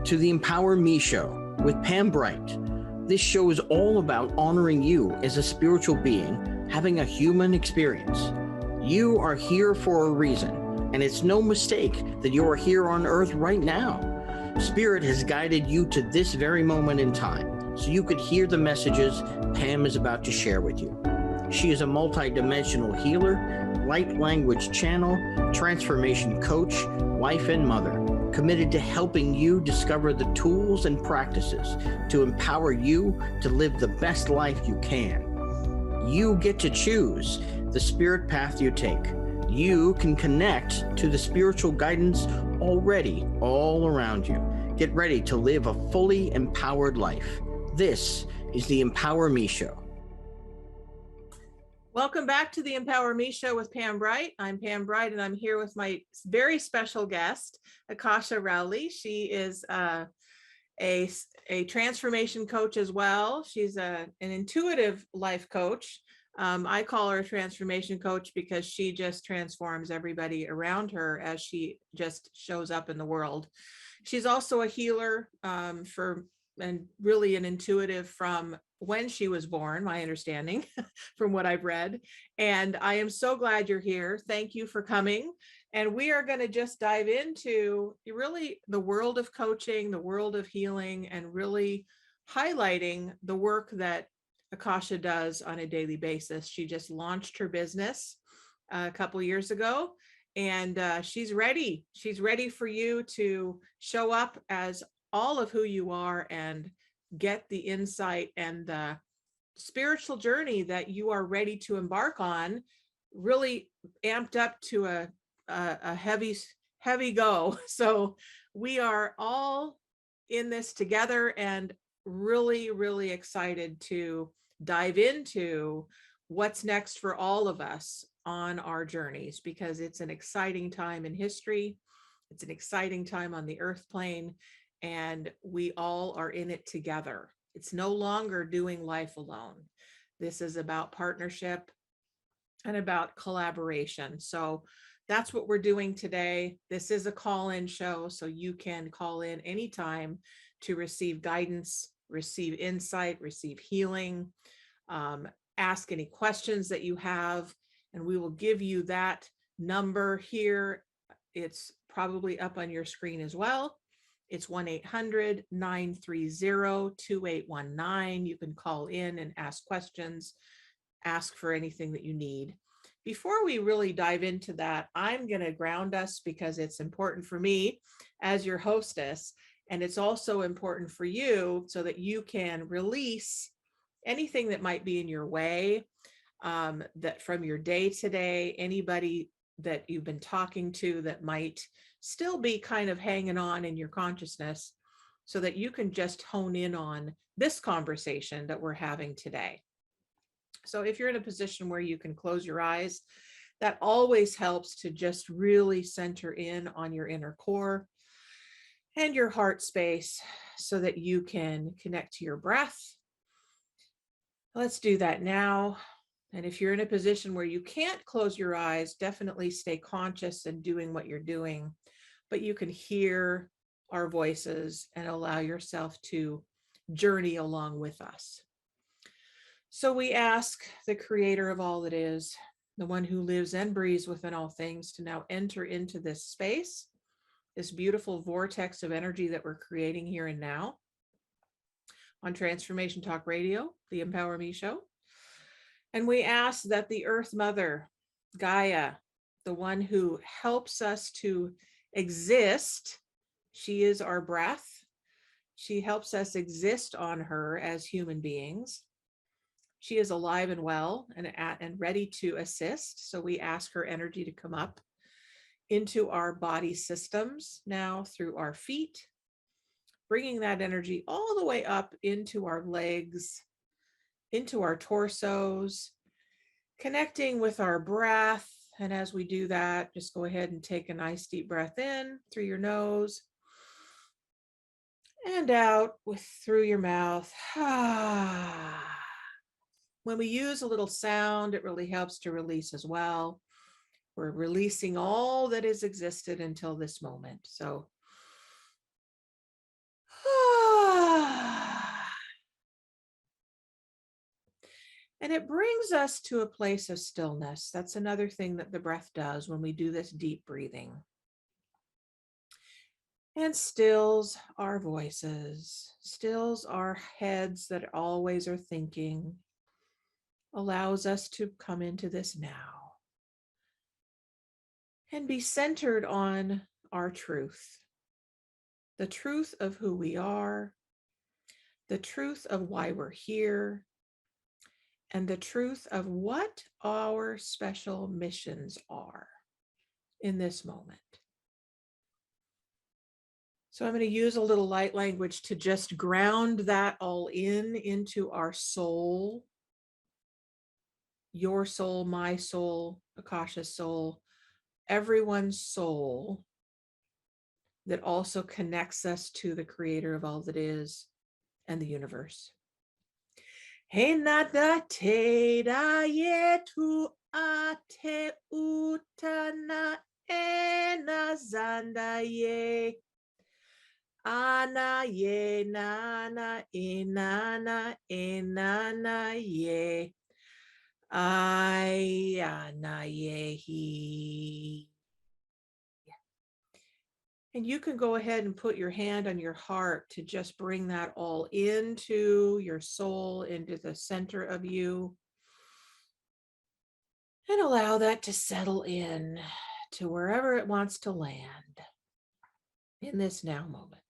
to the Empower Me Show with Pam Bright. This show is all about honoring you as a spiritual being having a human experience. You are here for a reason, and it's no mistake that you are here on Earth right now. Spirit has guided you to this very moment in time, so you could hear the messages Pam is about to share with you. She is a multidimensional healer, light language channel, transformation coach, wife and mother, committed to helping you discover the tools and practices to empower you to live the best life you can. You get to choose the spirit path you take. You can connect to the spiritual guidance already all around you. Get ready to live a fully empowered life. This is the Empower Me Show. Welcome back to the Empower Me Show with Pam Bright. I'm Pam Bright, and I'm here with my very special guest, Akosha Rowley. She is a transformation coach as well. She's an intuitive life coach. I call her a transformation coach because she just transforms everybody around her as she just shows up in the world. She's also a healer and really an intuitive from when she was born, my understanding from what I've read. And I am so glad you're here. Thank you for coming. And we are going to just dive into really the world of coaching, the world of healing, and really highlighting the work that Akasha does on a daily basis. She just launched her business a couple years ago, and she's ready. She's ready for you to show up as all of who you are and get the insight and the spiritual journey that you are ready to embark on, really amped up to a heavy go. So we are all in this together and really, really excited to dive into what's next for all of us on our journeys, because it's an exciting time in history. It's an exciting time on the earth plane, and we all are in it together. It's no longer doing life alone. This is about partnership and about collaboration. So that's what we're doing today. This is a call-in show, so you can call in anytime to receive guidance, receive insight, receive healing, ask any questions that you have, and we will give you that number here. It's probably up on your screen as well. It's 1-800-930-2819. You can call in and ask questions, ask for anything that you need. Before we really dive into that, I'm going to ground us because it's important for me as your hostess, and it's also important for you so that you can release anything that might be in your way, that from your day to day, anybody that you've been talking to that might still be kind of hanging on in your consciousness, so that you can just hone in on this conversation that we're having today. So if you're in a position where you can close your eyes, that always helps to just really center in on your inner core and your heart space so that you can connect to your breath. Let's do that now. And if you're in a position where you can't close your eyes, definitely stay conscious and doing what you're doing, but you can hear our voices and allow yourself to journey along with us. So we ask the creator of all that is, the one who lives and breathes within all things, to now enter into this space, this beautiful vortex of energy that we're creating here and now on Transformation Talk Radio, the Empower Me Show. And we ask that the Earth Mother, Gaia, the one who helps us to exist, she is our breath. She helps us exist on her as human beings. She is alive and well and ready to assist. So we ask her energy to come up into our body systems now through our feet, bringing that energy all the way up into our legs, into our torsos, connecting with our breath. And as we do that, just go ahead and take a nice deep breath in through your nose and out through your mouth. When we use a little sound, it really helps to release as well. We're releasing all that has existed until this moment. So And it brings us to a place of stillness. That's another thing that the breath does when we do this deep breathing. And stills our voices, stills our heads that always are thinking, allows us to come into this now and be centered on our truth, the truth of who we are, the truth of why we're here, and the truth of what our special missions are in this moment. So I'm going to use a little light language to just ground that all into our soul, your soul, my soul, Akasha's soul, everyone's soul that also connects us to the creator of all that is and the universe. He nada te da ye tu a te utana ena zanda ye. Ana ye nana inana inana ye. Ayana ye he. And you can go ahead and put your hand on your heart to just bring that all into your soul, into the center of you. And allow that to settle in to wherever it wants to land in this now moment.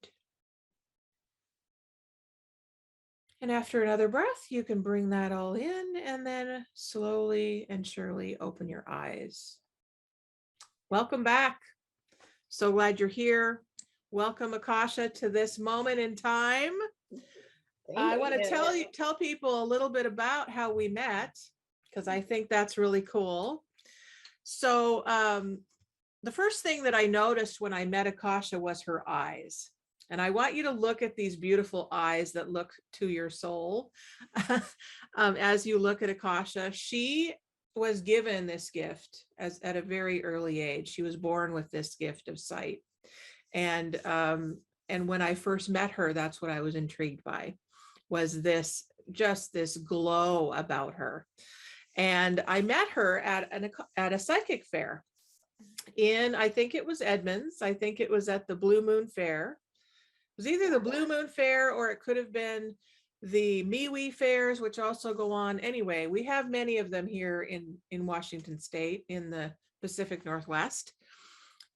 And after another breath, you can bring that all in and then slowly and surely open your eyes. Welcome back. So glad you're here. Welcome, Akasha, to this moment in time. I want to tell people a little bit about how we met, because I think that's really cool. So the first thing that I noticed when I met Akasha was her eyes. And I want you to look at these beautiful eyes that look to your soul. As you look at Akasha, she was given this gift at a very early age. She was born with this gift of sight. And when I first met her, that's what I was intrigued by, was this glow about her. And I met her at a psychic fair in, I think it was Edmonds. I think it was at the Blue Moon Fair. It was either the Blue Moon Fair or it could have been the MeWe fairs, which also go on. Anyway, we have many of them here in Washington State, in the Pacific Northwest.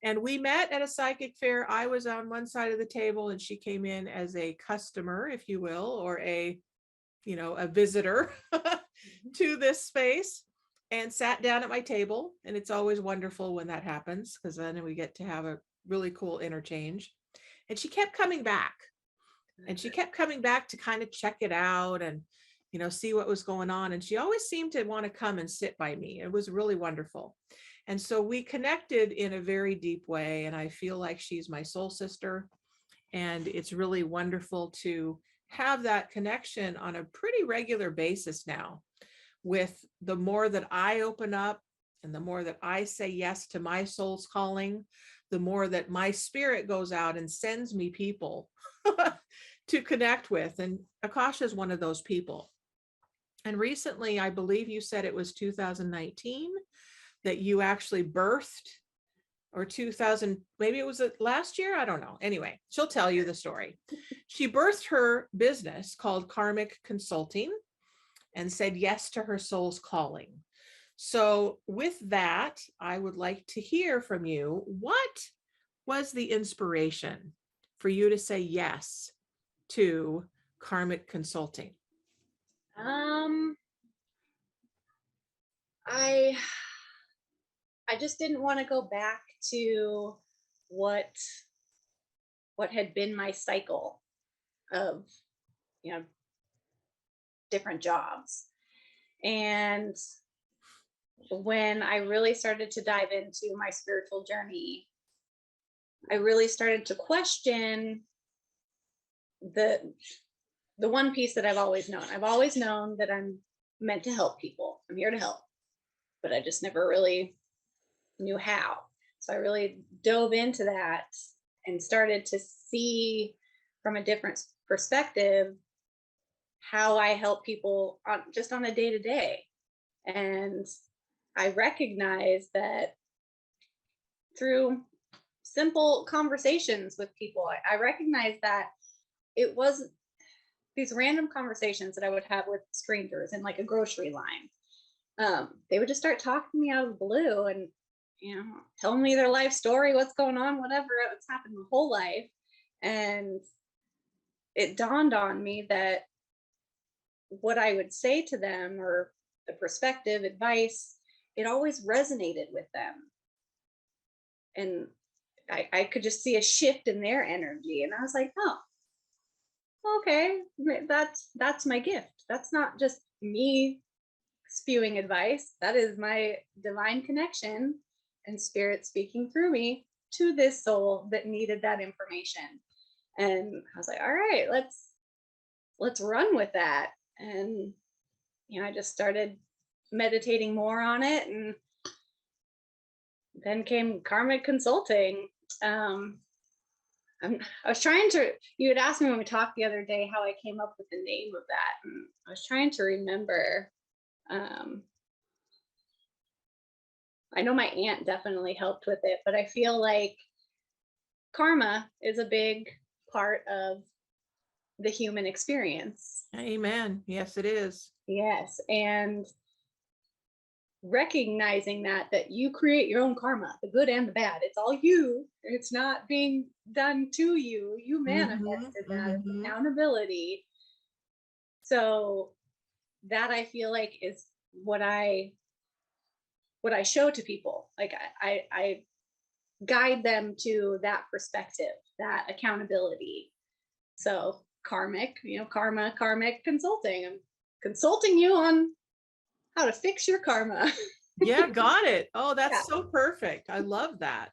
And we met at a psychic fair. I was on one side of the table and she came in as a customer, if you will, or a visitor to this space, and sat down at my table. And it's always wonderful when that happens, because then we get to have a really cool interchange. And she kept coming back. And she kept coming back to kind of check it out and, see what was going on. And she always seemed to want to come and sit by me. It was really wonderful. And so we connected in a very deep way. And I feel like she's my soul sister. And it's really wonderful to have that connection on a pretty regular basis now. With the more that I open up and the more that I say yes to my soul's calling, the more that my spirit goes out and sends me people to connect with. And Akasha is one of those people. And recently, I believe you said it was 2019 that you actually birthed, or 2000, maybe it was last year. I don't know. Anyway, she'll tell you the story. She birthed her business called Karmic Consulting and said yes to her soul's calling. So with that, I would like to hear from you. What was the inspiration for you to say yes to Karmic Consulting? I just didn't want to go back to what had been my cycle of, different jobs. And when I really started to dive into my spiritual journey, I really started to question the one piece that I've always known. I've always known that I'm meant to help people. I'm here to help, but I just never really knew how. So I really dove into that and started to see from a different perspective how I help people on a day to day. And I recognize that through simple conversations with people, I recognize that it was these random conversations that I would have with strangers in like a grocery line. They would just start talking to me out of the blue and, telling me their life story, what's going on, whatever, it's happened my whole life. And it dawned on me that what I would say to them, or the perspective, advice, it always resonated with them. And I could just see a shift in their energy. And I was like, oh, okay, that's my gift. That's not just me spewing advice. That is my divine connection and spirit speaking through me to this soul that needed that information. And I was like, all right, let's run with that. And I just started meditating more on it, and then came Karmic Consulting. I was trying to, you had asked me when we talked the other day how I came up with the name of that. And I was trying to remember. I know my aunt definitely helped with it, but I feel like karma is a big part of the human experience. Amen. Yes, it is. Yes. And recognizing that you create your own karma, the good and the bad. It's all you. It's not being done to you. You manifested that. It's accountability. So that, I feel like, is what I show to people. Like I guide them to that perspective, that accountability. So karmic, karmic consulting. I'm consulting you on how to fix your karma. Yeah, got it. Oh, that's so perfect. I love that.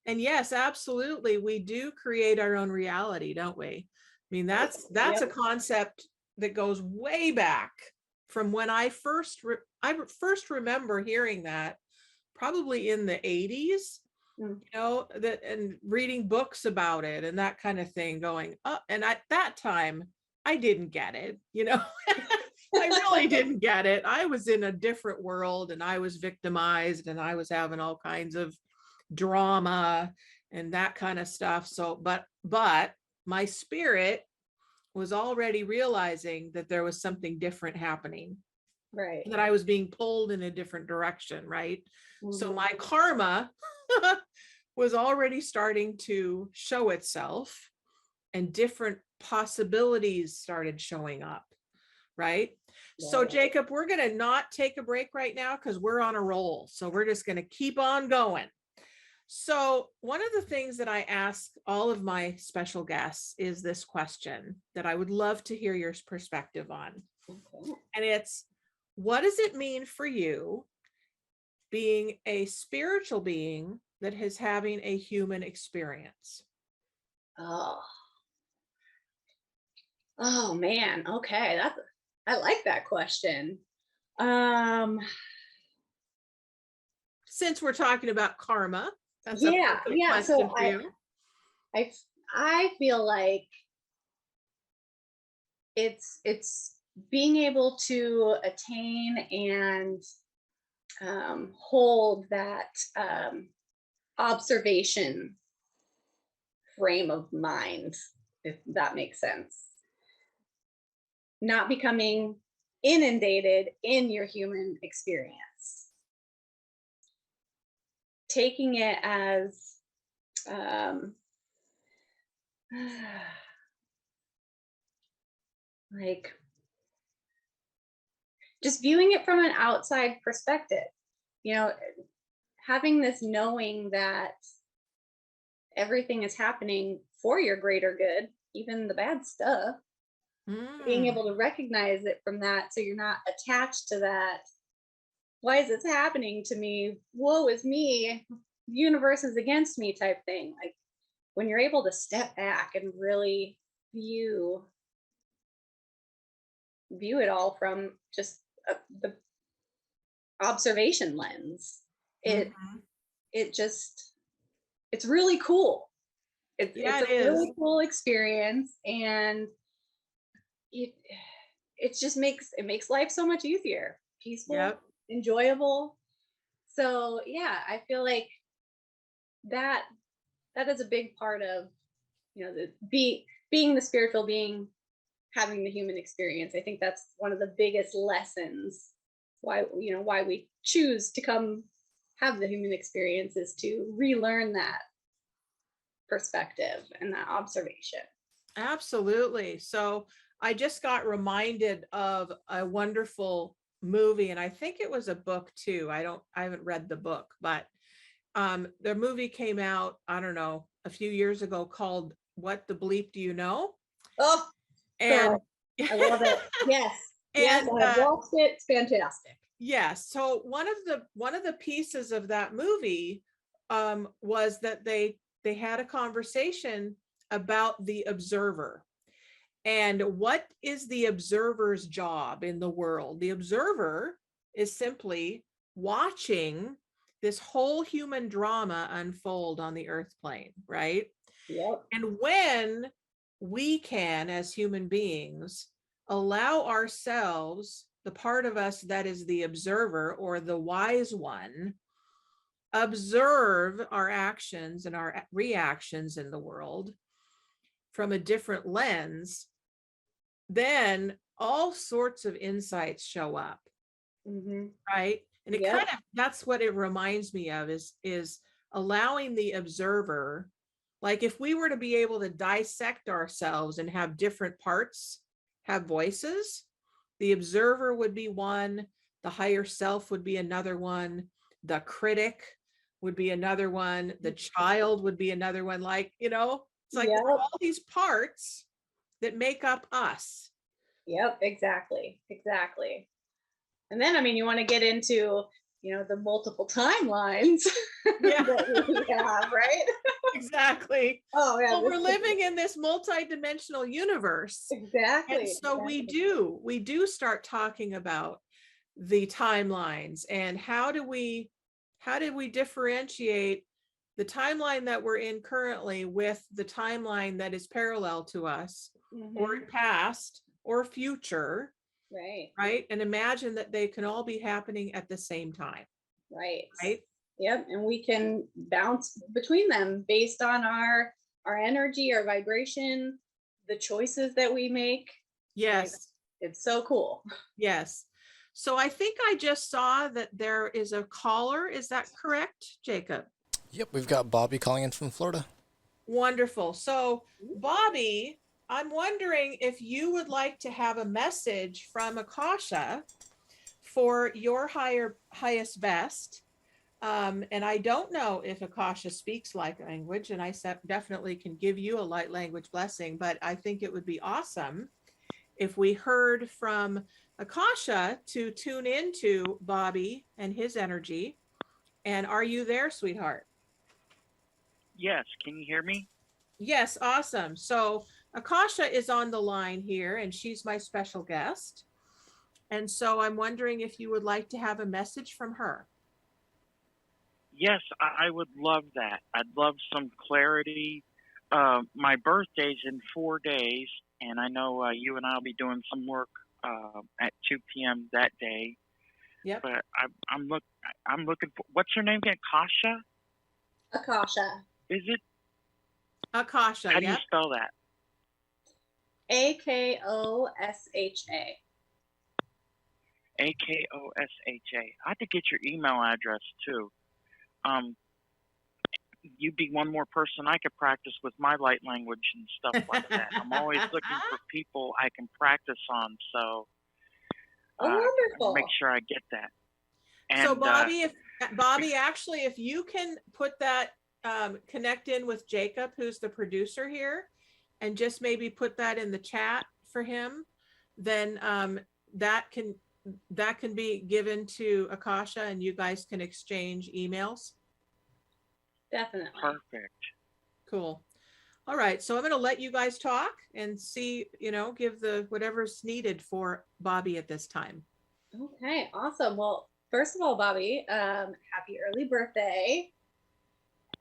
And yes, absolutely. We do create our own reality, don't we? I mean, that's a concept that goes way back from when I first remember hearing that, probably in the 80s, that, and reading books about it and that kind of thing, going up. And at that time, I didn't get it, I really didn't get it. I was in a different world, and I was victimized, and I was having all kinds of drama and that kind of stuff. So, but my spirit was already realizing that there was something different happening, right? That I was being pulled in a different direction, right? So my karma was already starting to show itself, and different possibilities started showing up, right? So Jacob, we're going to not take a break right now because we're on a roll. So we're just going to keep on going. So one of the things that I ask all of my special guests is this question that I would love to hear your perspective on. Okay. And it's, what does it mean for you being a spiritual being that is having a human experience? Oh man. Okay. I like that question. Since we're talking about karma, that's a question so for you. I feel like it's being able to attain and hold that observation frame of mind, if that makes sense. Not becoming inundated in your human experience. Taking it as like just viewing it from an outside perspective, having this knowing that everything is happening for your greater good, even the bad stuff. Being able to recognize it from that, so you're not attached to that. Why is this happening to me? Woe is me. The universe is against me type thing. Like when you're able to step back and really view it all from just the observation lens, it's really cool. It's a really cool experience, and it just makes life so much easier, peaceful, Yep. enjoyable. So yeah, I feel like that is a big part of, being the spiritual being, having the human experience. I think that's one of the biggest lessons why we choose to come have the human experience, is to relearn that perspective and that observation. Absolutely. So I just got reminded of a wonderful movie, and I think it was a book too. I haven't read the book, but the movie came out, I don't know, a few years ago, called What the Bleep Do You Know? Oh, And I love it. Yes. Yes, and I've watched it. It's fantastic. yes. So one of the pieces of that movie was that they had a conversation about the observer. And what is the observer's job in the world? The observer is simply watching this whole human drama unfold on the earth plane, right? Yep. And when we can, as human beings, allow ourselves, the part of us that is the observer or the wise one, observe our actions and our reactions in the world from a different lens, then all sorts of insights show up. Mm-hmm. Right. And it Yep. kind of, that's what it reminds me of, is allowing the observer, like if we were to be able to dissect ourselves and have different parts have voices, the observer would be one, the higher self would be another one, the critic would be another one, the child would be another one. Like, it's like Yep. there are all these parts that make up us. Yep, exactly. And then, I mean, you want to get into, the multiple timelines Yeah. that we have, right? Exactly. Oh, yeah. Well, we're living in this multi-dimensional universe. Exactly. And so we do start talking about the timelines and how do we differentiate the timeline that we're in currently with the timeline that is parallel to us, or past or future. Right. And imagine that they can all be happening at the same time. Right. Right. Yep. And we can bounce between them based on our energy, our vibration, the choices that we make. Yes. Like, it's so cool. Yes. So I think I just saw that there is a caller. Is that correct, Jacob? Yep, we've got Bobby calling in from Florida. Wonderful. So Bobby, I'm wondering if you would like to have a message from Akasha for your highest best. And I don't know if Akasha speaks light language, and I definitely can give you a light language blessing, but I think it would be awesome if we heard from Akasha to tune into Bobby and his energy. And are you there, sweetheart? Yes. Can you hear me? Yes. Awesome. So Akasha is on the line here, and she's my special guest. And so I'm wondering if you would like to have a message from her. Yes, I would love that. I'd love some clarity. My birthday's in 4 days, and I know you and I will be doing some work at 2 p.m. that day. Yep. But I'm looking for, what's her name again? Kasha? Akasha. Is it? Akasha. How do you spell that? Akosha. Akosha. I had to get your email address too. You'd be one more person I could practice with my light language and stuff like that. I'm always looking for people I can practice on, so wonderful. make sure I get that. And, so Bobby, actually, if you can put that, connect in with Jacob, who's the producer here, and just maybe put that in the chat for him, then that can be given to Akasha, and you guys can exchange emails. Definitely. Perfect. Cool. All right. So I'm going to let you guys talk and see, give the whatever's needed for Bobby at this time. Okay. Awesome. Well, first of all, Bobby, happy early birthday.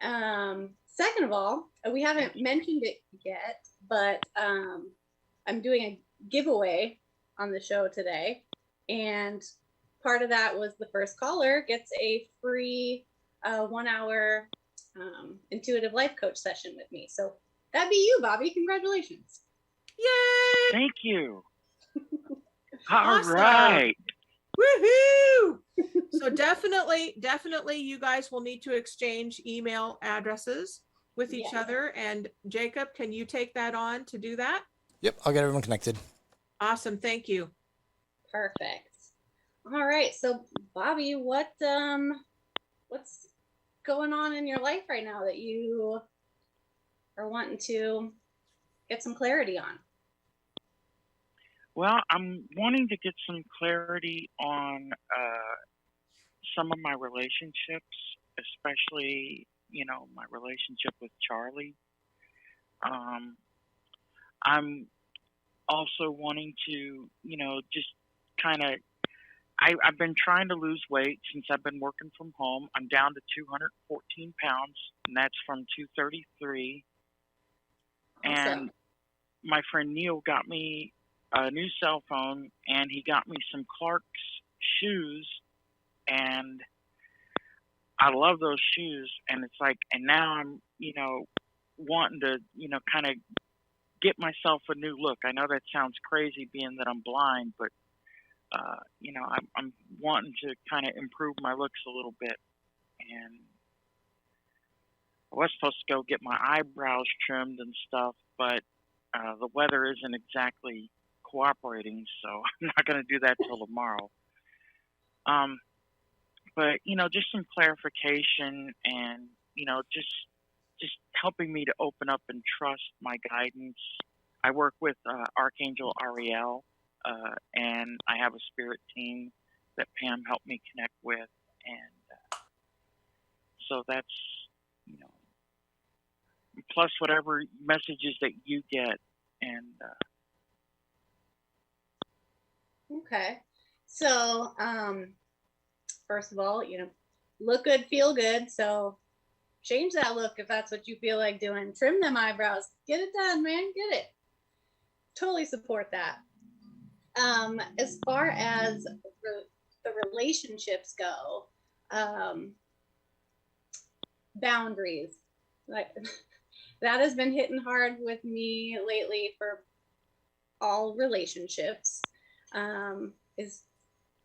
Second of all, we haven't mentioned it yet, but I'm doing a giveaway on the show today. And part of that was the first caller gets a free 1 hour intuitive life coach session with me. So that'd be you, Bobby. Congratulations. Yay! Thank you. All Awesome. right. Woohoo! So definitely you guys will need to exchange email addresses with each other. And Jacob, can you take that on to do that? Yep, I'll get everyone connected. Awesome. Thank you. Perfect. All right. So Bobby, what's going on in your life right now that you are wanting to get some clarity on? Well, I'm wanting to get some clarity on some of my relationships, especially, my relationship with Charlie. I'm also wanting to, just kind of, I've been trying to lose weight since I've been working from home. I'm down to 214 pounds, and that's from 233. Awesome. And my friend Neil got me a new cell phone, and he got me some Clark's shoes, and I love those shoes. And it's like, and now I'm, wanting to, kind of get myself a new look. I know that sounds crazy being that I'm blind, but, I'm wanting to kind of improve my looks a little bit. And I was supposed to go get my eyebrows trimmed and stuff, but the weather isn't exactly cooperating, so I'm not going to do that till tomorrow. But just some clarification and just helping me to open up and trust my guidance. I work with Archangel Ariel, and I have a spirit team that Pam helped me connect with, and so that's plus whatever messages that you get. And okay, so first of all, look good, feel good. So change that look if that's what you feel like doing. Trim them eyebrows, get it done, man, get it. Totally support that. As far as the relationships go, boundaries, like that has been hitting hard with me lately for all relationships, is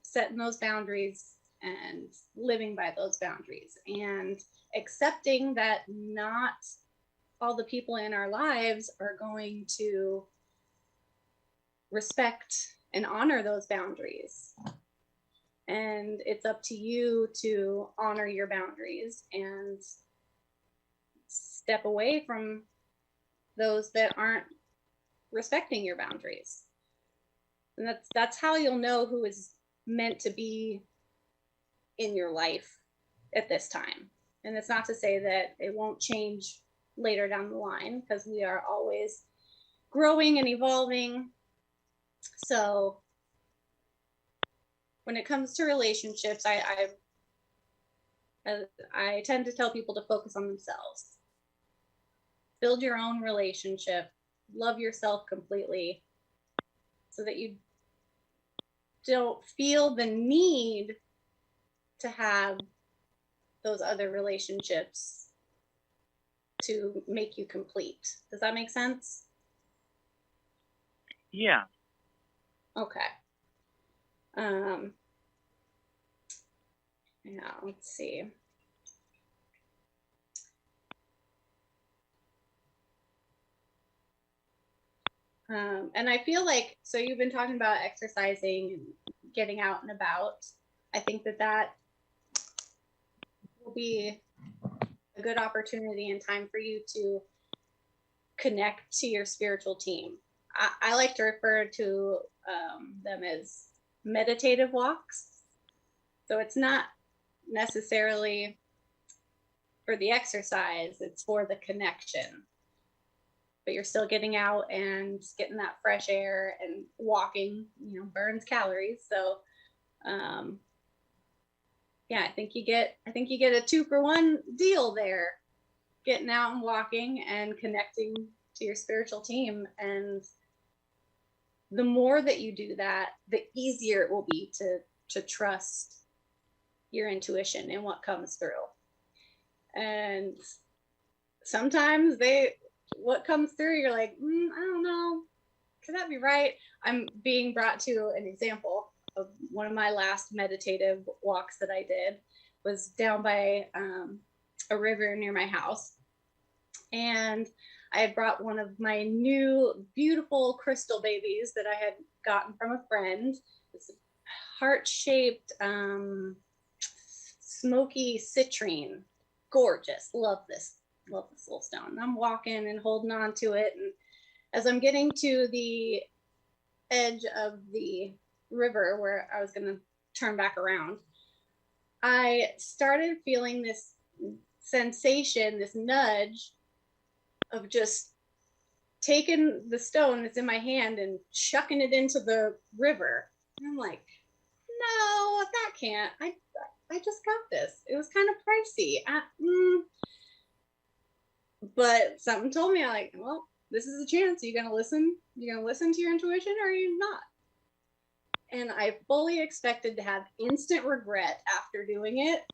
setting those boundaries and living by those boundaries and accepting that not all the people in our lives are going to respect and honor those boundaries. And it's up to you to honor your boundaries and step away from those that aren't respecting your boundaries. And that's how you'll know who is meant to be in your life at this time. And it's not to say that it won't change later down the line, because we are always growing and evolving. So when it comes to relationships, I tend to tell people to focus on themselves. Build your own relationship, love yourself completely, so that you don't feel the need to have those other relationships to make you complete. Does that make sense? Yeah. Okay. Yeah, let's see. And I feel like, so you've been talking about exercising and getting out and about. I think that will be a good opportunity and time for you to connect to your spiritual team. I like to refer to them as meditative walks. So it's not necessarily for the exercise, it's for the connection. But you're still getting out and getting that fresh air, and walking, burns calories. So yeah, I think you get a 2-for-1 deal there. Getting out and walking and connecting to your spiritual team, and the more that you do that, the easier it will be to trust your intuition and what comes through. And sometimes what comes through, you're like, I don't know, could that be right? I'm being brought to an example of one of my last meditative walks that I did was down by a river near my house. And I had brought one of my new beautiful crystal babies that I had gotten from a friend. It's heart-shaped, smoky citrine. Gorgeous. Love this little stone. I'm walking and holding on to it. And as I'm getting to the edge of the river where I was going to turn back around, I started feeling this sensation, this nudge of just taking the stone that's in my hand and chucking it into the river. And I'm like, no, that can't. I just got this. It was kind of pricey. But something told me, I'm like, well, this is a chance. Are you going to listen? You're going to listen to your intuition, or are you not? And I fully expected to have instant regret after doing it,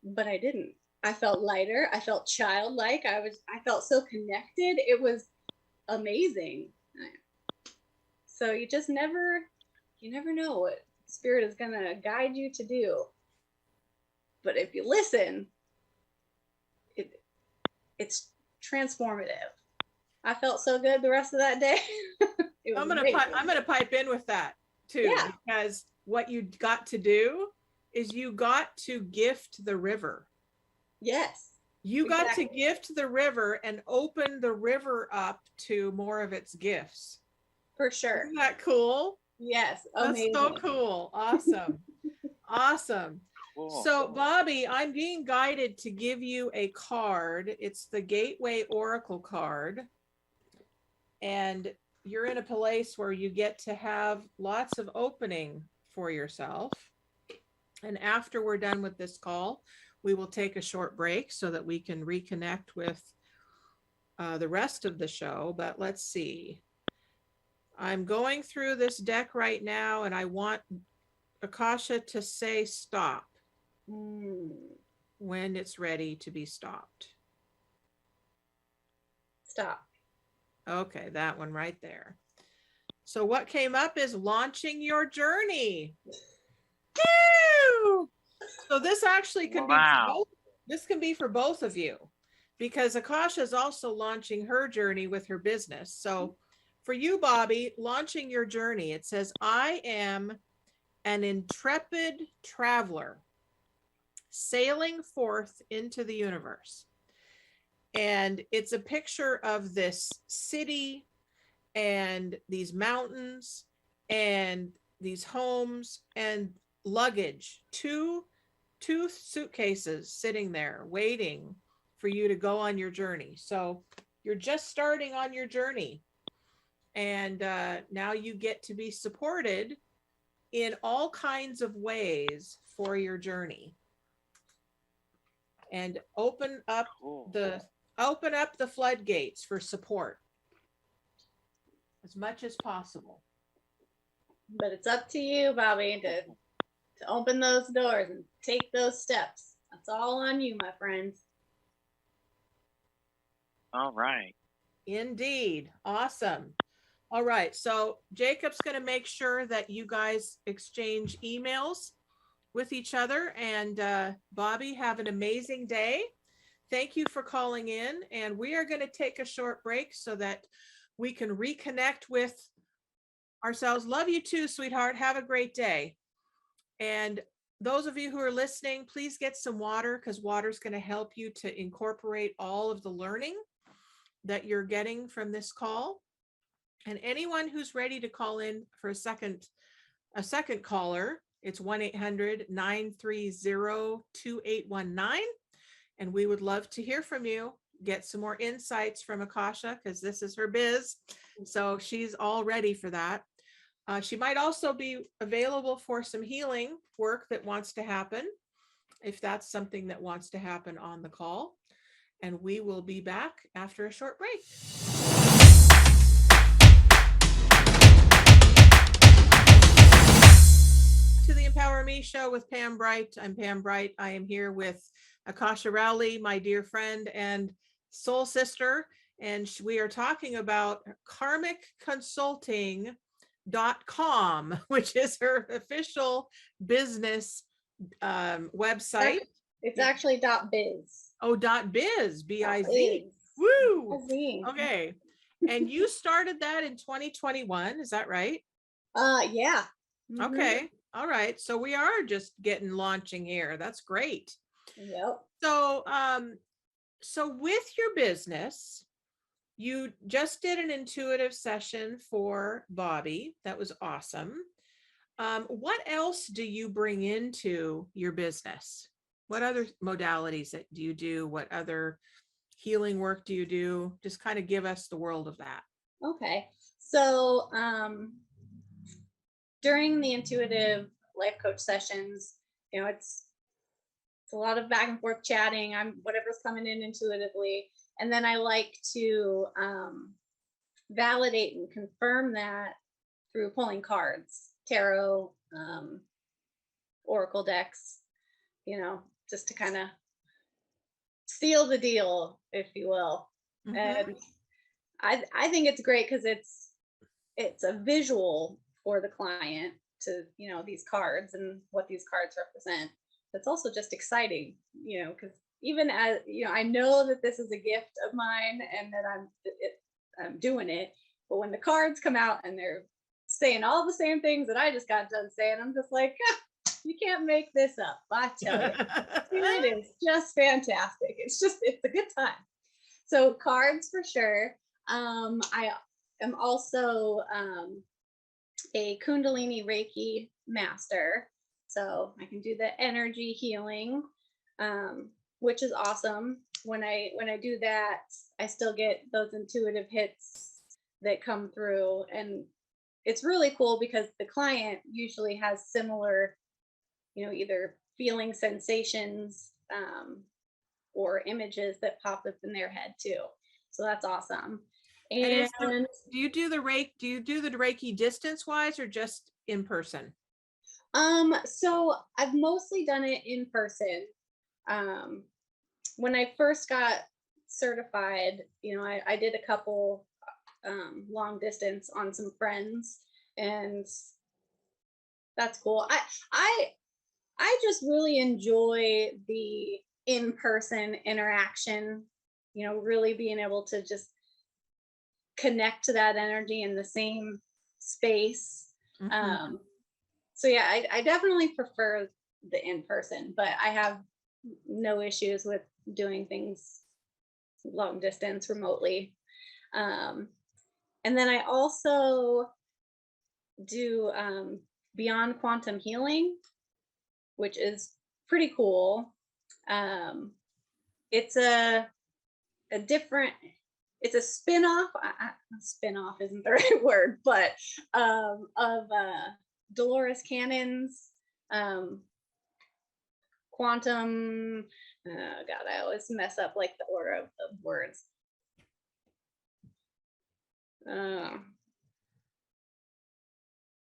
but I didn't. I felt lighter. I felt childlike. I felt so connected. It was amazing. So you never know what Spirit is going to guide you to do. But if you listen, it's transformative. I felt so good the rest of that day. I'm gonna pipe in with that too, because what you got to do is you got to gift the river. Yes. You got to gift the river and open the river up to more of its gifts. For sure. Isn't that cool? Yes. Amazing. That's so cool. Awesome. Awesome. Cool. So Bobby, I'm being guided to give you a card. It's the Gateway Oracle card. And you're in a place where you get to have lots of opening for yourself. And after we're done with this call, we will take a short break so that we can reconnect with the rest of the show. But let's see. I'm going through this deck right now, and I want Akasha to say stop when it's ready to be stopped. Stop. Okay, that one right there. So what came up is launching your journey. Woo! So this actually can be this can be for both of you, because Akasha is also launching her journey with her business. So for you, Bobby, launching your journey, it says, I am an intrepid traveler sailing forth into the universe. And it's a picture of this city and these mountains and these homes and luggage, two suitcases sitting there waiting for you to go on your journey. So you're just starting on your journey. And now you get to be supported in all kinds of ways for your journey. And open up the floodgates for support as much as possible. But it's up to you, Bobby, to open those doors and take those steps. That's all on you, my friends. All right. Indeed. Awesome. All right. So Jacob's going to make sure that you guys exchange emails with each other. And Bobby, have an amazing day. Thank you for calling in. And we are going to take a short break so that we can reconnect with ourselves. Love you too, sweetheart. Have a great day. And those of you who are listening, please get some water, because water is going to help you to incorporate all of the learning that you're getting from this call. And anyone who's ready to call in for a second caller, it's 1-800-930-2819. And we would love to hear from you. Get some more insights from Akasha, because this is her biz. So she's all ready for that. She might also be available for some healing work that wants to happen, if that's something that wants to happen on the call. And we will be back after a short break. Me show with Pam Bright. I'm Pam Bright. I am here with Akosha Rowley, my dear friend and soul sister, and we are talking about Karmic Consulting.com, which is her official business website. It's actually .biz. Oh, .biz, B-I-Z. .biz. Woo! .biz. Okay. And you started that in 2021, is that right? Yeah. Okay. All right. So we are just launching here. That's great. Yep. So, so with your business, you just did an intuitive session for Bobby. That was awesome. What else do you bring into your business? What other modalities do you do? What other healing work do you do? Just kind of give us the world of that. Okay. So, during the intuitive life coach sessions, it's a lot of back and forth chatting. I'm whatever's coming in intuitively. And then I like to validate and confirm that through pulling cards, tarot, oracle decks, just to kind of seal the deal, if you will. Mhm. And I think it's great because it's a visual for the client to, these cards and what these cards represent. It's also just exciting, because even as, I know that this is a gift of mine and that I'm doing it, but when the cards come out and they're saying all the same things that I just got done saying, I'm just like, you can't make this up, I tell you. It is just fantastic. It's a good time. So cards for sure. I am also a Kundalini Reiki master. So I can do the energy healing, which is awesome. When I do that, I still get those intuitive hits that come through. And it's really cool because the client usually has similar, either feeling sensations or images that pop up in their head too. So that's awesome. And do you do the Reiki distance wise or just in person? So I've mostly done it in person. When I first got certified, I did a couple long distance on some friends, and that's cool. I just really enjoy the in-person interaction, really being able to just connect to that energy in the same space. Mm-hmm. So yeah, I definitely prefer the in-person, but I have no issues with doing things long distance remotely. And then I also do Beyond Quantum Healing, which is pretty cool. It's a spin-off. Spin-off isn't the right word, but of Dolores Cannon's quantum. Oh God, I always mess up like the order of the words.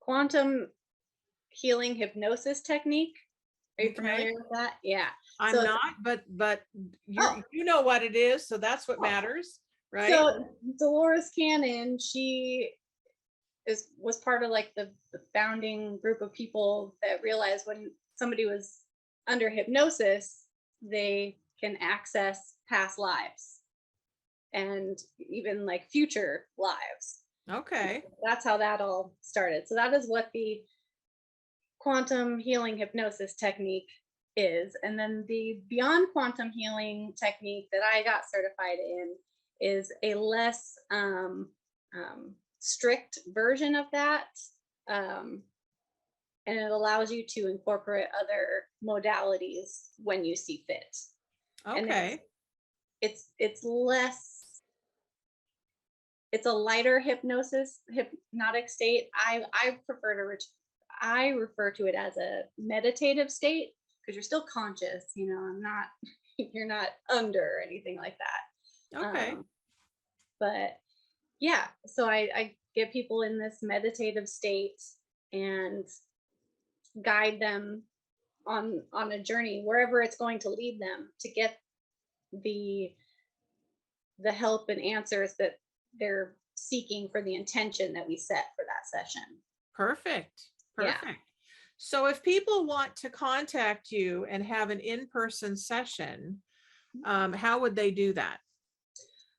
Quantum healing hypnosis technique. Are you familiar with that? Yeah. I'm not, but you know what it is, so that's what matters, right? So Dolores Cannon, she was part of like the founding group of people that realized when somebody was under hypnosis, they can access past lives and even like future lives. Okay. That's how that all started. So that is what the quantum healing hypnosis technique is. And then the Beyond Quantum Healing technique that I got certified in is a less strict version of that. And it allows you to incorporate other modalities when you see fit. Okay. And it's less, it's a lighter hypnotic state. I refer to it as a meditative state because you're still conscious, you're not under or anything like that. Okay. But yeah, so I get people in this meditative state, and guide them on a journey wherever it's going to lead them to get the help and answers that they're seeking for the intention that we set for that session. Perfect. Yeah. Perfect. So if people want to contact you and have an in-person session, how would they do that?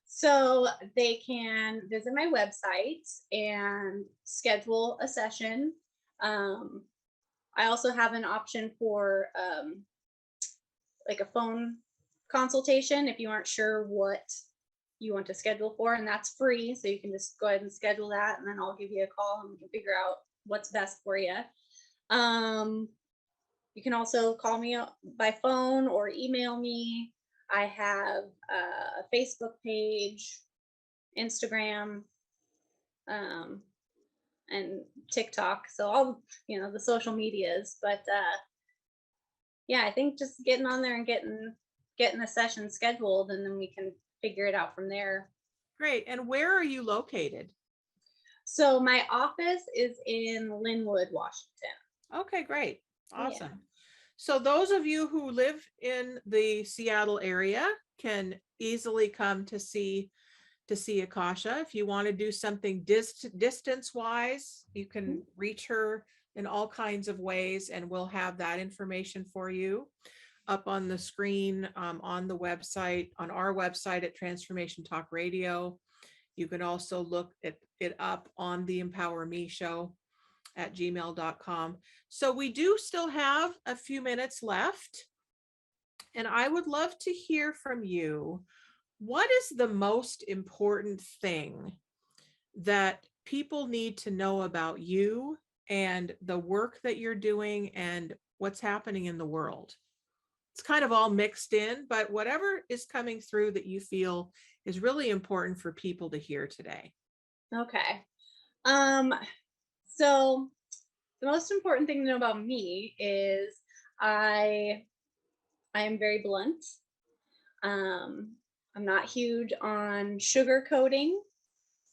So they can visit my website and schedule a session. I also have an option for like a phone consultation if you aren't sure what you want to schedule for, and that's free. So you can just go ahead and schedule that, and then I'll give you a call and we can figure out what's best for you. You can also call me by phone or email me. I have a Facebook page, Instagram, and TikTok. So all, the social medias, but yeah, I think just getting on there and getting the session scheduled, and then we can figure it out from there. Great. And where are you located? So my office is in Linwood, Washington. Okay, great. Awesome. Yeah. So those of you who live in the Seattle area can easily come to see Akasha. If you want to do something distance wise, you can reach her in all kinds of ways, and we'll have that information for you up on the screen, on the website, on our website at Transformation Talk Radio. You can also look at it up on the Empower Me show at gmail.com. So we do still have a few minutes left, and I would love to hear from you. What is the most important thing that people need to know about you and the work that you're doing and what's happening in the world? It's kind of all mixed in, but whatever is coming through that you feel is really important for people to hear today. Okay. So the most important thing to know about me is I am very blunt. I'm not huge on sugarcoating.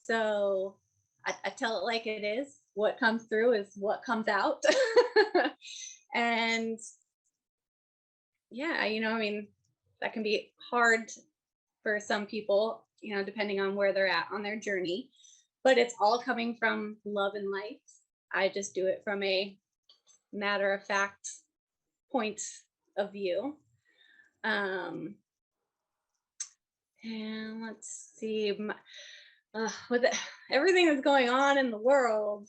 So I tell it like it is. What comes through is what comes out. And yeah, that can be hard for some people, depending on where they're at on their journey, but it's all coming from love and light. I just do it from a matter of fact point of view. And let's see, with everything that's going on in the world,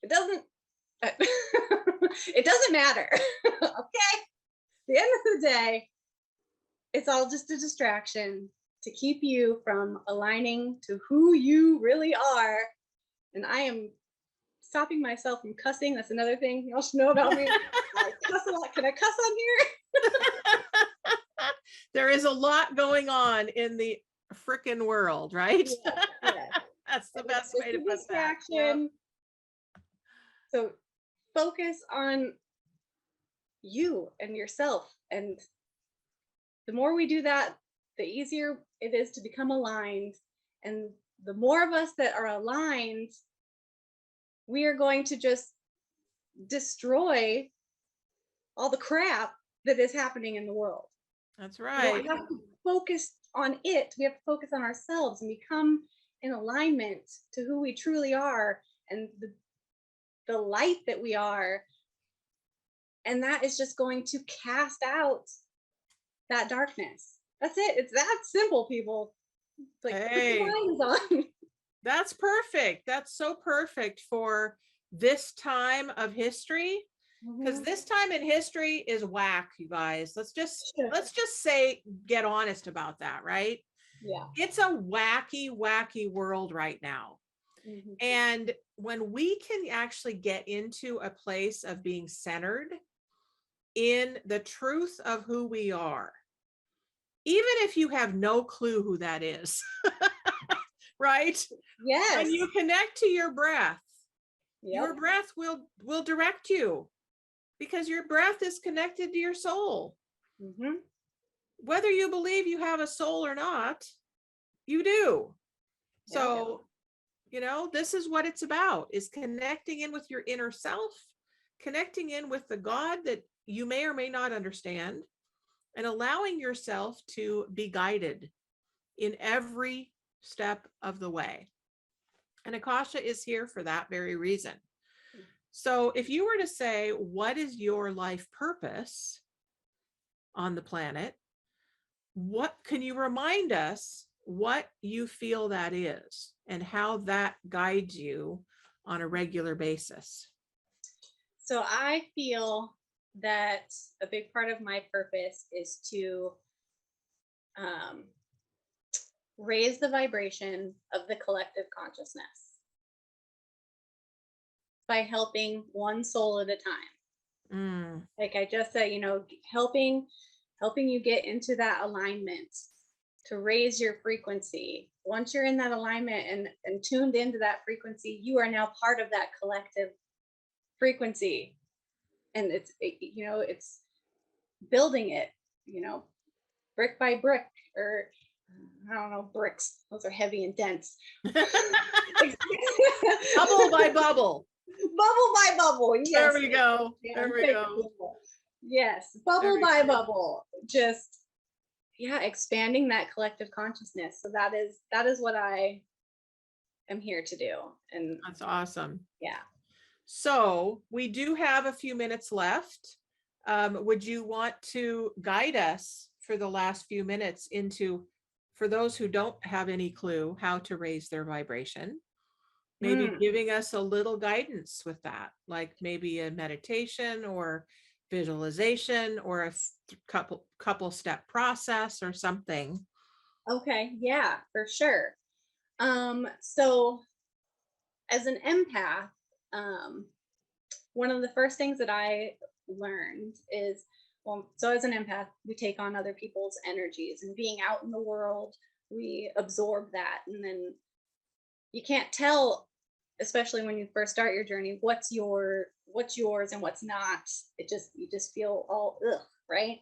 it doesn't matter. Okay. At the end of the day, it's all just a distraction to keep you from aligning to who you really are. And I am stopping myself from cussing. That's another thing y'all should know about me. I cuss a lot. Can I cuss on here? There is a lot going on in the frickin' world, right? Yeah. That's the best way to put that. Yep. So focus on you and yourself. And the more we do that, the easier it is to become aligned. And the more of us that are aligned, we are going to just destroy all the crap that is happening in the world. That's right. We have to focus on it. We have to focus on ourselves and become in alignment to who we truly are and the light that we are. And that is just going to cast out that darkness. That's it. It's that simple, people. Like, hey, put the blinds on. That's perfect. That's so perfect for this time of history, because this time in history is whack, you guys. Let's just say, get honest about that, right? Yeah. It's a wacky world right now. Mm-hmm. And when we can actually get into a place of being centered in the truth of who we are, even if you have no clue who that is, right? Yes. When you connect to your breath, your breath will direct you, because your breath is connected to your soul. Mm-hmm. Whether you believe you have a soul or not, you do. So, This is what it's about, is connecting in with your inner self, connecting in with the God that you may or may not understand, and allowing yourself to be guided in every step of the way. And Akasha is here for that very reason. So if you were to say, what is your life purpose on the planet? What can you remind us what you feel that is and how that guides you on a regular basis? So I feel that a big part of my purpose is to raise the vibration of the collective consciousness by helping one soul at a time. Like I just said, helping you get into that alignment to raise your frequency. Once you're in that alignment and tuned into that frequency, you are now part of that collective frequency. And it's building it, brick by brick, or I don't know, bricks. Those are heavy and dense. Bubble by bubble. Bubble by bubble. Yes. There we go. There we go. Yes. Bubble by bubble. Just, expanding that collective consciousness. So that is what I am here to do. And that's awesome. Yeah. So we do have a few minutes left. Would you want to guide us for the last few minutes into, for those who don't have any clue how to raise their vibration, maybe giving us a little guidance with that, like maybe a meditation or visualization or a couple step process or something? Okay. Yeah, for sure. So as an empath, one of the first things that I learned is, so as an empath, we take on other people's energies, and being out in the world, we absorb that. And then you can't tell, especially when you first start your journey, what's yours and what's not. You just feel all ugh, right?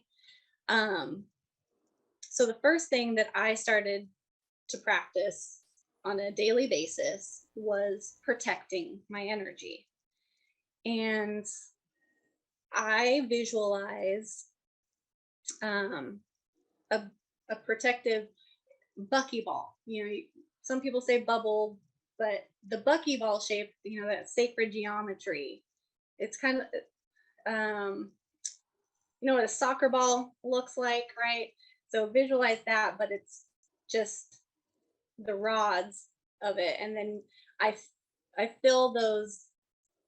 So the first thing that I started to practice on a daily basis was protecting my energy. And I visualize a protective buckyball. Some people say bubble, but the buckyball shape, that sacred geometry, it's kind of, what a soccer ball looks like, right? So visualize that, but it's just the rods of it. And then I fill those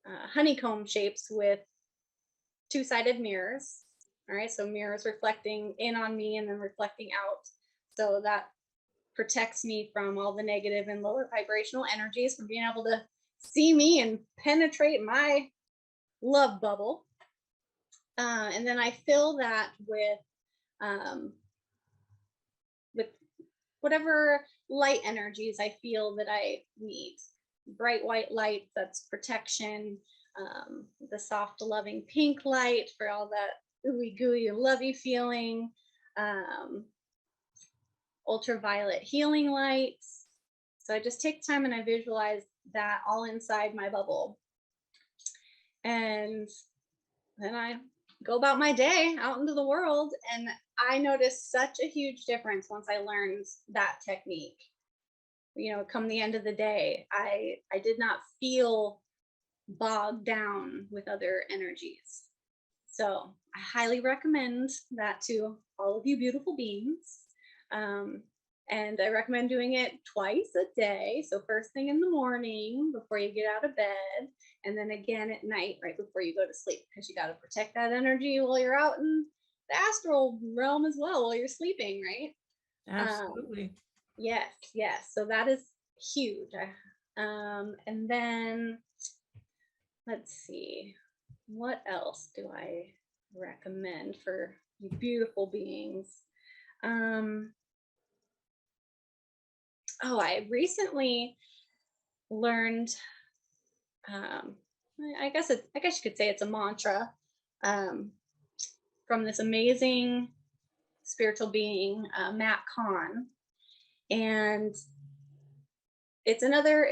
honeycomb shapes with two-sided mirrors. All right, so mirrors reflecting in on me and then reflecting out. So that protects me from all the negative and lower vibrational energies from being able to see me and penetrate my love bubble. And then I fill that with whatever light energies I feel that I need. Bright white light, that's protection. The soft, loving pink light for all that ooey gooey and lovey feeling. Ultraviolet healing lights. So I just take time and I visualize that all inside my bubble. And then I go about my day out into the world, and I noticed such a huge difference once I learned that technique. Come the end of the day, I did not feel bogged down with other energies. So I highly recommend that to all of you beautiful beings. And I recommend doing it twice a day. So first thing in the morning before you get out of bed, and then again at night right before you go to sleep, because you got to protect that energy while you're out in the astral realm as well while you're sleeping, right? Absolutely. Yes. So that is huge. And then let's see, what else do I recommend for you beautiful beings? I recently learned, I guess you could say it's a mantra, from this amazing spiritual being, Matt Kahn. And it's another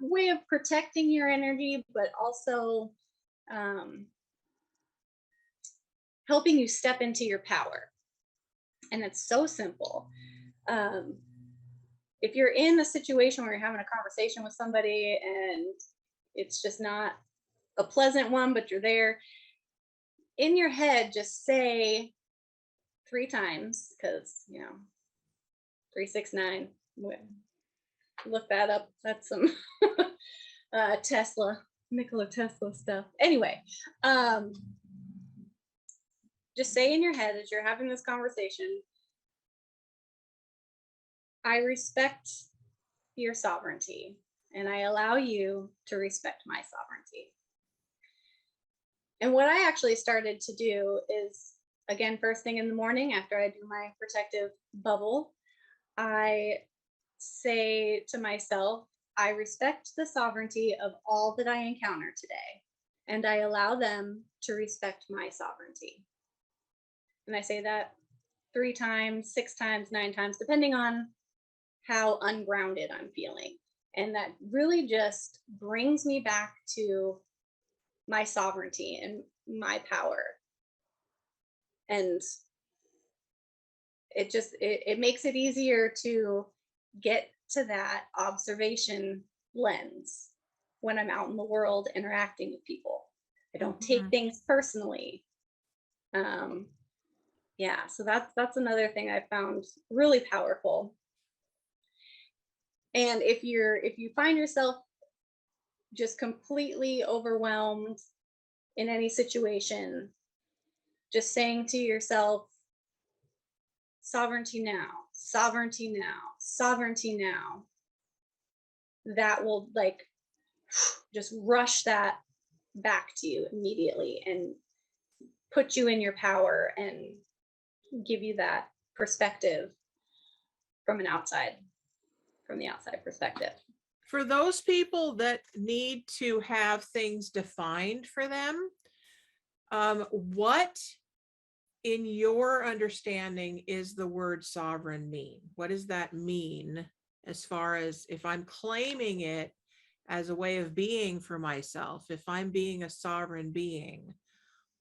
way of protecting your energy, but also helping you step into your power. And it's so simple. If you're in a situation where you're having a conversation with somebody and it's just not a pleasant one, but you're there, in your head, just say 3 times, because 369, look that up. That's some Nikola Tesla stuff. Anyway, just say in your head as you're having this conversation, I respect your sovereignty, and I allow you to respect my sovereignty. And what I actually started to do is, again, first thing in the morning after I do my protective bubble, I say to myself, I respect the sovereignty of all that I encounter today, and I allow them to respect my sovereignty. And I say that 3 times, 6 times, 9 times, depending on how ungrounded I'm feeling. And that really just brings me back to my sovereignty and my power. And it makes it easier to get to that observation lens when I'm out in the world interacting with people. I don't take things personally. So that's another thing I found really powerful. And if you find yourself just completely overwhelmed in any situation, just saying to yourself, sovereignty now, sovereignty now, sovereignty now, that will just rush that back to you immediately and put you in your power and give you that perspective from the outside perspective. For those people that need to have things defined for them, what in your understanding is the word sovereign mean? What does that mean as far as if I'm claiming it as a way of being for myself, if I'm being a sovereign being,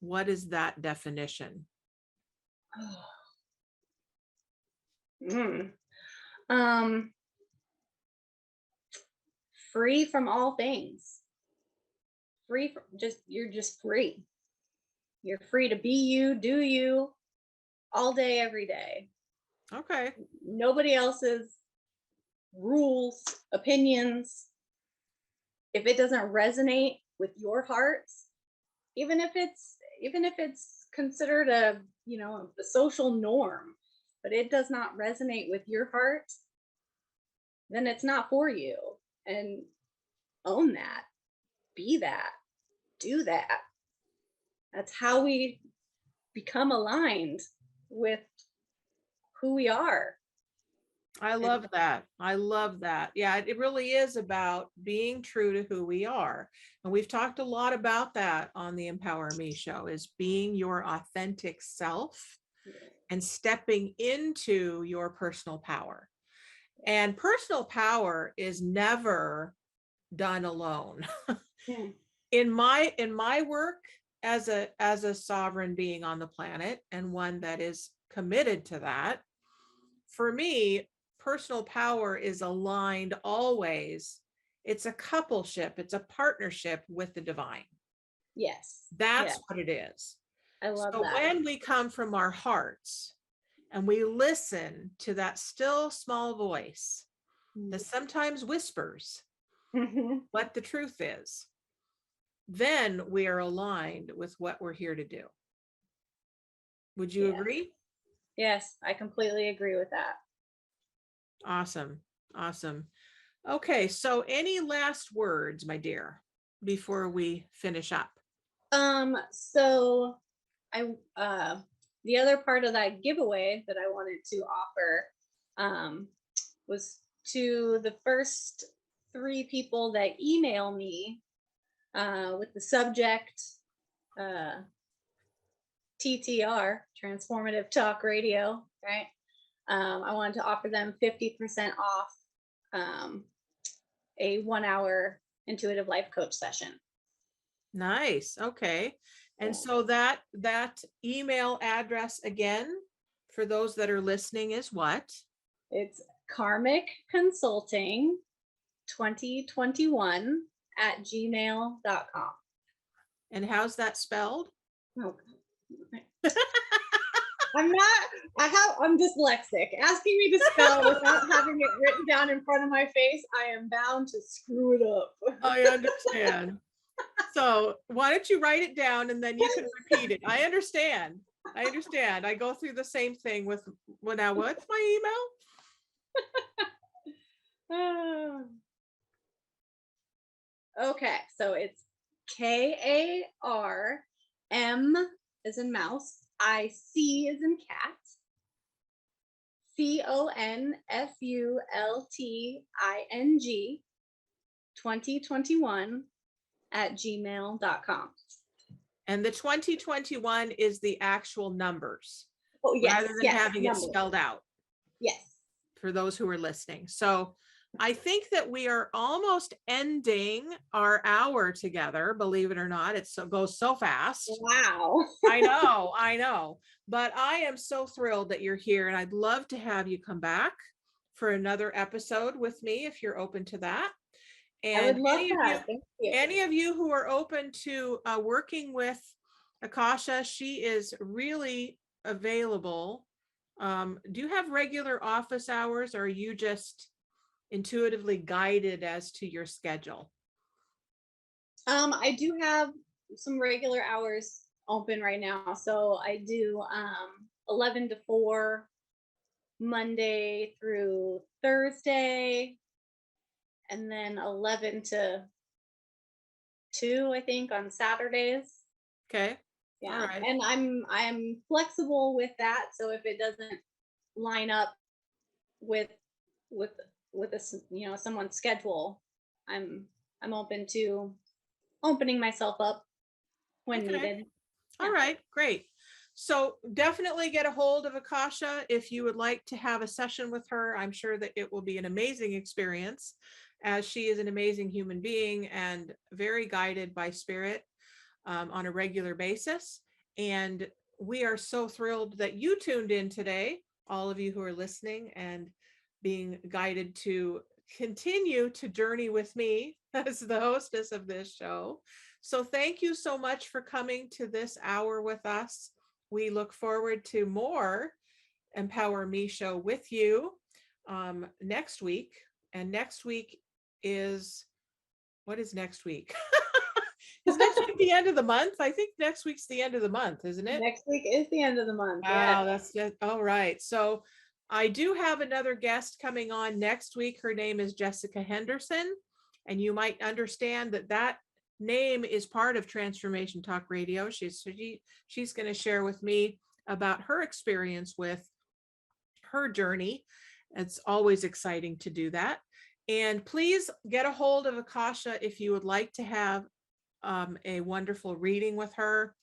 what is that definition? Free from all things. You're just free. You're free to be you, do you, all day, every day. Okay. Nobody else's rules, opinions. If it doesn't resonate with your heart, even if it's considered a social norm, but it does not resonate with your heart, then it's not for you. And own that, be that, do that. That's how we become aligned with who we are. I love that. I love that. Yeah, it really is about being true to who we are. And we've talked a lot about that on the Empower Me show, is being your authentic self and stepping into your personal power. And personal power is never done alone. In my work as a sovereign being on the planet, and one that is committed to that, for me, personal power is aligned always. It's a coupleship, it's a partnership with the divine. Yes. That's what it is. I love so that. When we come from our hearts and we listen to that still small voice that sometimes whispers what the truth is, then we are aligned with what we're here to do. Would you agree? Yes, I completely agree with that. Awesome. Okay, so any last words, my dear, before we finish up? So the other part of that giveaway that I wanted to offer was to the first 3 people that email me with the subject TTR, Transformative Talk Radio, right? I wanted to offer them 50% off a 1-hour intuitive life coach session. Nice. Okay. And so that email address again, for those that are listening, is what? It's Karmic Consulting 2021 @gmail.com. And how's that spelled? Oh. I'm dyslexic. Asking me to spell without having it written down in front of my face, I am bound to screw it up. I understand. So why don't you write it down and then you can repeat it. I understand. I go through the same thing with, well, now what's my email? Okay, so it's KARM as in mouse, IC as in cat, CONSULTING 2021 @gmail.com. And the 2021 is the actual numbers. Oh, yes. Rather than having it spelled out. Yes. For those who are listening. So I think that we are almost ending our hour together. Believe it or not, it goes so fast. Wow. I know. But I am so thrilled that you're here, and I'd love to have you come back for another episode with me if you're open to that. And I would love that. Thank you. Any of you who are open to working with Akasha, she is really available. Do you have regular office hours, or are you just intuitively guided as to your schedule? I do have some regular hours open right now. So I do 11 to 4 Monday through Thursday, and then 11 to 2, I think, on Saturdays. Okay. Yeah. All right. And I'm flexible with that. So if it doesn't line up with a, someone's schedule, I'm open to opening myself up when needed. All right, great. So definitely get a hold of Akasha if you would like to have a session with her. I'm sure that it will be an amazing experience, as she is an amazing human being and very guided by spirit on a regular basis. And we are so thrilled that you tuned in today, all of you who are listening and being guided to continue to journey with me as the hostess of this show. So thank you so much for coming to this hour with us. We look forward to more Empower Me show with you next week. And next week is, what is next week? Is next week the end of the month? I think next week's the end of the month, isn't it? Next week is the end of the month. Wow, that's it. All right. So I do have another guest coming on next week. Her name is Jessica Henderson, and you might understand that name is part of Transformation Talk Radio. She's going to share with me about her experience with her journey. It's always exciting to do that. And please get a hold of Akasha if you would like to have a wonderful reading with her,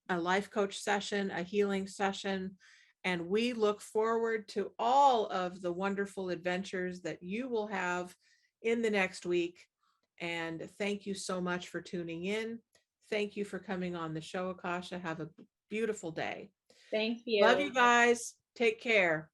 a life coach session, a healing session. And we look forward to all of the wonderful adventures that you will have in the next week. And thank you so much for tuning in. Thank you for coming on the show, Akasha. Have a beautiful day. Thank you. Love you guys. Take care.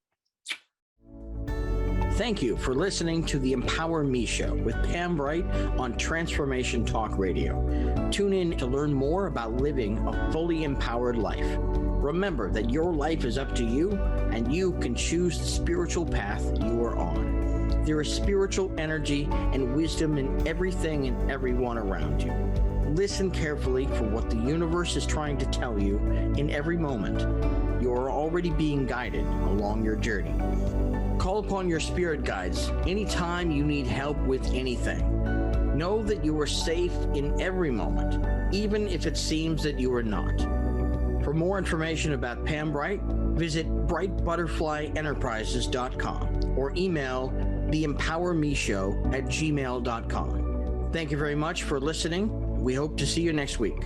Thank you for listening to the Empower Me Show with Pam Bright on Transformation Talk Radio. Tune in to learn more about living a fully empowered life. Remember that your life is up to you, and you can choose the spiritual path you are on. There is spiritual energy and wisdom in everything and everyone around you. Listen carefully for what the universe is trying to tell you in every moment. You are already being guided along your journey. Call upon your spirit guides anytime you need help with anything. Know that you are safe in every moment, even if it seems that you are not. For more information about Pam Bright, visit brightbutterflyenterprises.com or email theempowermeshow@gmail.com. Thank you very much for listening. We hope to see you next week.